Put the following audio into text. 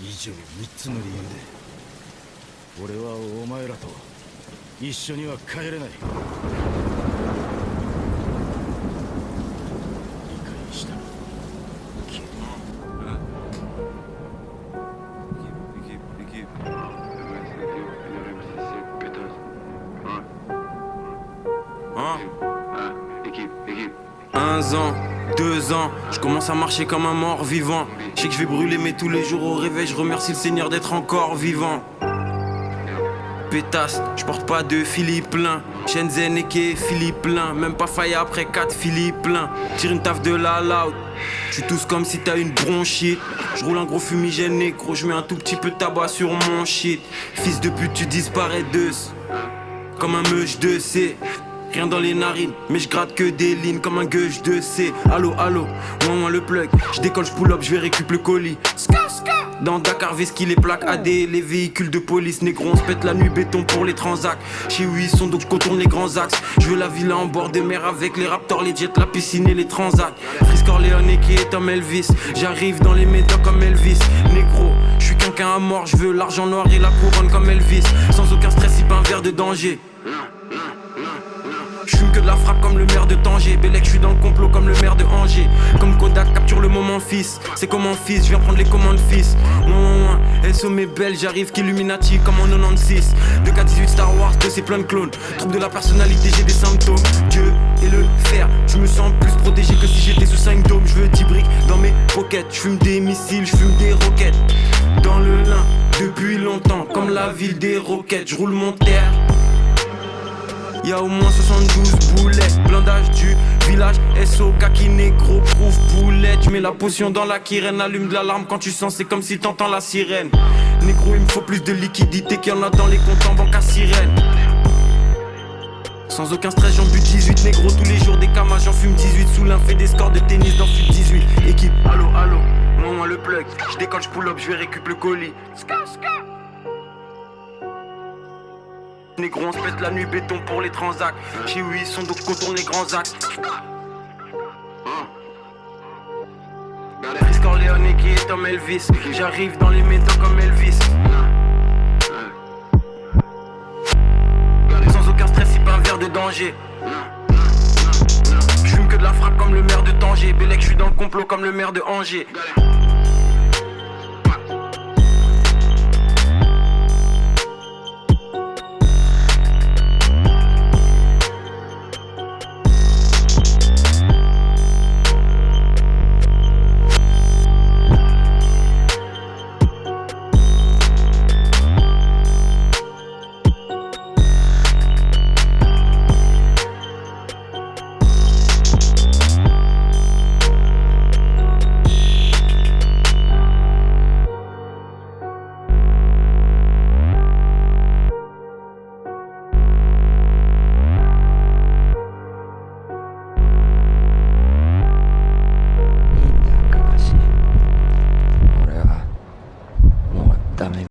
以上3つの理由で俺はお前らと一緒には帰れない。理解した。Un an, 2 ans, je commence à marcher comme un mort vivant. Je sais que je vais brûler mais tous les jours au réveil je remercie le Seigneur d'être encore vivant. Pétasse, je porte pas de Philippe plein. Shenzhen et Philippe plein. Même pas failli après 4 Philippe plein. Tire une taf de la loud. Tu tousses comme si t'as une bronchite. Je roule un gros fumigène négro. Je mets un tout petit peu de tabac sur mon shit. Fils de pute tu disparais d'eux. Comme un meuge de C. Rien dans les narines, mais je gratte que des lignes comme un gueuche de C. Allo, allo, moi le plug. Je décolle, je pull up, je vais récup le colis. Dans Dakar, Veski, les plaques AD, les véhicules de police. Négro, on se pète la nuit, béton pour les transacts. Chez où ils sont, donc je contourne les grands axes. Je veux la villa en bord de mer avec les raptors, les jets, la piscine et les transacts. Frisk Orléans qui est comme Elvis. J'arrive dans les médocs comme Elvis. Négro, je suis quelqu'un à mort, je veux l'argent noir et la couronne comme Elvis. Sans aucun stress, il pas un verre de danger. Je fume que de la frappe comme le maire de Tanger. Bellec, je suis dans le complot comme le maire de Angers. Comme Kodak, capture le moment fils. C'est comme un fils, je viens prendre les commandes fils. Ouin, SO mes belles, j'arrive qu'Illuminati comme en 96. 2K18 Star Wars, c'est plein de clones. Trouble de la personnalité, j'ai des symptômes. Dieu et le fer, je me sens plus protégé que si j'étais sous 5 dômes. Je veux 10 briques dans mes pockets. Je fume des missiles, je fume des roquettes. Dans le lin, depuis longtemps, comme la ville des roquettes. Je roule mon terre. Y'a au moins 72 boulettes. Blindage du village SO, kaki négro, prouve boulette. J'mets la potion dans la kirène, allume de l'alarme quand tu sens, c'est comme si t'entends la sirène. Négro, il me faut plus de liquidité qu'il y en a dans les comptes en banque à sirène. Sans aucun stress, j'en bute 18 négro tous les jours des camas, j'en fume 18. Sous l'un fait des scores de tennis dans FUT 18. Équipe, allo, allo, moi le plug. J'décolle, j'pull up, j'vais récup le colis. Négro, on se pète la nuit, béton pour les transacts. Chez où ils sont, donc je contourne les grands axes. Frisk Orléans qui est comme Elvis. J'arrive dans les médocs comme Elvis. Sans aucun stress, c'est pas un verre de danger. Je fume que de la frappe comme le maire de Tanger. Bellec, je suis dans le complot comme le maire de Angers.